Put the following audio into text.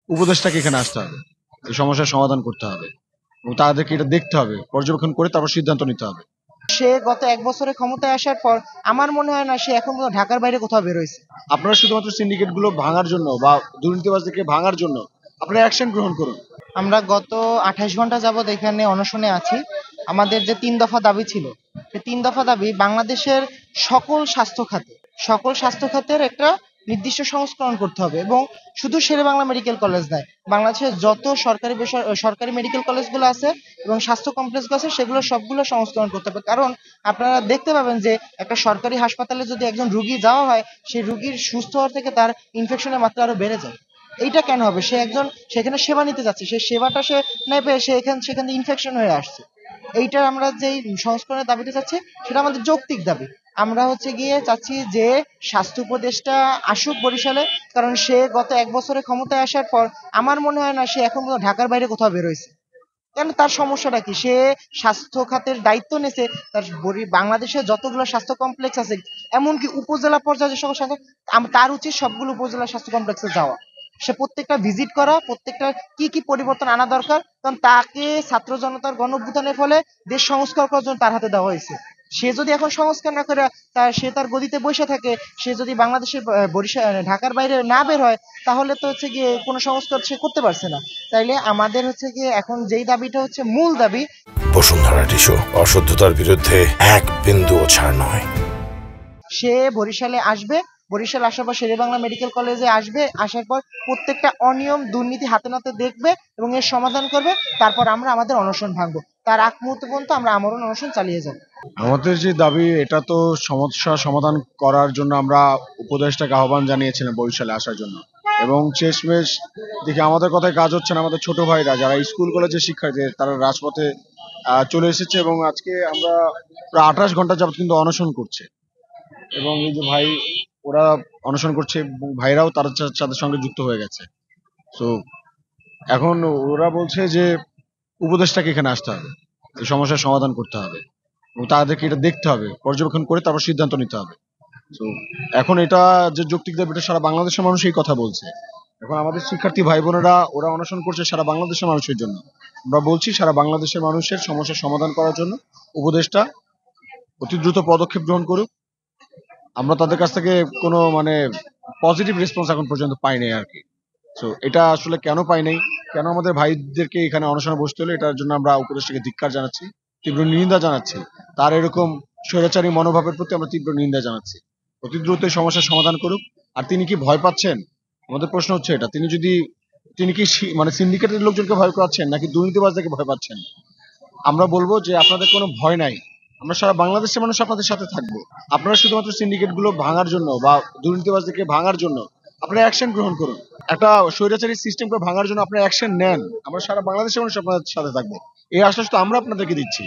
উপদেষ্টাকে এখানে আসতে হবে, এই সমস্যার সমাধান করতে হবে এবং তাদেরকে এটা দেখতে হবে, পর্যবেক্ষণ করে তারপর সিদ্ধান্ত নিতে হবে। সে গত 1 বছরে ক্ষমতায় আসার পর আমার মনে হয় না সে এখন পর্যন্ত ঢাকার বাইরে কোথাও বেরোইছে। আপনারা শুধুমাত্র সিন্ডিকেট গুলো ভাঙার জন্য বা দুর্নীতিবাজদেরকে ভাঙার জন্য আপনারা অ্যাকশন গ্রহণ করুন। আমরা গত 28 ঘন্টা যাবৎ এখানে অনশনে আছি। আমাদের যে 3 দফা দাবি ছিল, সেই 3 দফা দাবি বাংলাদেশের সকল স্বাস্থ্য খাতের একটা নির্দিষ্ট সংস্করণ করতে হবে এবং শুধু শেরেবাংলা মেডিকেল কলেজ নয়, বাংলাদেশের যত সরকারি মেডিকেল কলেজগুলো আছে এবং স্বাস্থ্য কমপ্লেক্সগুলো আছে সেগুলো সবগুলো সংস্করণ করতে হবে। কারণ আপনারা দেখতে পাবেন যে একটা সরকারি হাসপাতালে যদি একজন রুগী যাওয়া হয়, সেই রুগীর সুস্থ হওয়ার থেকে তার ইনফেকশনের মাত্রা আরো বেড়ে যায়। এইটা কেন হবে? সে একজন সেখানে সেবা নিতে যাচ্ছে, সেই সেবাটা সে না পেয়ে সেখানে ইনফেকশন হয়ে আসছে। এইটা আমরা যেই সংস্করণের দাবিতে চাচ্ছি সেটা আমাদের যৌক্তিক দাবি। আমরা চাচ্ছি যে স্বাস্থ্য উপদেষ্টা আসুক বরিশালে, কারণ সে গত 1 বছরে ক্ষমতায় আসার পর আমার মনে হয় না সে এখন পর্যন্ত ঢাকার বাইরে কোথাও বেরোইছে। কেন, তার সমস্যাটা কি? সে স্বাস্থ্য খাতের দায়িত্ব নিয়েছে, বাংলাদেশে যতগুলো স্বাস্থ্য কমপ্লেক্স আছে, এমনকি উপজেলা পর্যায়ে যে সকল স্বাস্থ্য, তার উচিত সবগুলো উপজেলা স্বাস্থ্য কমপ্লেক্সে যাওয়া, সে প্রত্যেকটা ভিজিট করা, প্রত্যেকটা কি কি পরিবর্তন আনা দরকার। কারণ তাকে ছাত্র জনতার গণ অভ্যুত্থানের ফলে দেশ সংস্কার করার জন্য তার হাতে দেওয়া হয়েছে। সে যদি এখন সংস্কার না করে সে তার গদিতে বসে থাকে, সে যদি বাংলাদেশের ঢাকার বাইরে না বের হয়, তাহলে তো গিয়ে কোনো সংস্কার সে করতে পারছে না। তাইলে আমাদের গিয়ে এখন যেই দাবিটা মূল দাবি, বসুন্ধরা টিস্যু, অশুদ্ধতার বিরুদ্ধে এক বিন্দুও ছাড় নয়। সে বরিশালে আসবে, বরিশাল আসার পর শেরেবাংলা মেডিকেল কলেজে আসবে, আসার পর প্রত্যেকটা অনিয়ম দুর্নীতি হাতে নাতে দেখবে এবং এর সমাধান করবে। তারপর আমরা আমাদের অনশন ভাঙবো। তার আগ মুহূর্ত পর্যন্ত আমরা আমরণ অনশন চালিয়ে যাব। আমাদের যে দাবি, এটা তো সমস্যা সমাধান করার জন্য আমরা উপদেষ্টাকে আহ্বান জানিয়েছিলাম বরিশালে আসার জন্য, এবং শেষমেশ দেখি আমাদের কথায় কাজ হচ্ছে না। আমাদের ছোট ভাইরা যারা স্কুল কলেজের শিক্ষার্থী তারা রাজপথে চলে এসেছে এবং আজকে আমরা প্রায় 28 ঘন্টা যাবত কিন্তু অনশন করছে। এবং এই যে ভাই, ওরা অনশন করছে এবং ভাইরাও তাদের সঙ্গে যুক্ত হয়ে গেছে। তো এখন ওরা বলছে যে উপদেষ্টাকে এখানে আসতে হবে, এই সমস্যার সমাধান করতে হবে এবং তাদেরকে এটা দেখতে হবে, পর্যবেক্ষণ করে তারপর সিদ্ধান্ত নিতে হবে। তো এখন এটা যে যৌক্তিক দাবি, এটা সারা বাংলাদেশের মানুষ এই কথা বলছে। এখন আমাদের শিক্ষার্থী ভাই বোনেরা ওরা অনশন করছে সারা বাংলাদেশের মানুষের জন্য। আমরা বলছি সারা বাংলাদেশের মানুষের সমস্যার সমাধান করার জন্য উপদেষ্টা অতি দ্রুত পদক্ষেপ গ্রহণ করুক। আমরা তাদের কাছ থেকে কোনো পজিটিভ রেসপন্স এখন পর্যন্ত পাই নাই আর কি। তো এটা আসলে কেন পাই নাই, কেন আমাদের ভাইদেরকে এখানে অনশনে বসতে হলো, এটার জন্য আমরা উপদেষ্টাকে ধিক্কার জানাচ্ছি, তীব্র নিন্দা জানাচ্ছি। তার এরকম স্বৈরাচারী মনোভাবের প্রতি আমরা তীব্র নিন্দা জানাচ্ছি। অতি দ্রুত এই সমস্যার সমাধান করুক। আর তিনি কি ভয় পাচ্ছেন? আমাদের প্রশ্ন হচ্ছে এটা, তিনি কি সিন্ডিকেটের লোকজনকে ভয় পাচ্ছেন নাকি দুর্নীতিবাজদেরকে ভয় পাচ্ছেন? আমরা বলবো যে আপনাদের কোনো ভয় নাই, আমরা সারা বাংলাদেশের মানুষ আপনাদের সাথে থাকবো। আপনারা শুধুমাত্র সিন্ডিকেট গুলো ভাঙার জন্য বা দুর্নীতিবাজদেরকে ভাঙার জন্য আপনারা অ্যাকশন গ্রহণ করুন। একটা স্বৈরাচারী সিস্টেমকে ভাঙার জন্য আপনারা অ্যাকশন নেন, আমরা সারা বাংলাদেশের মানুষ আপনাদের সাথে থাকবো। এই আশ্বাস তো আমরা আপনাদেরকে দিচ্ছি।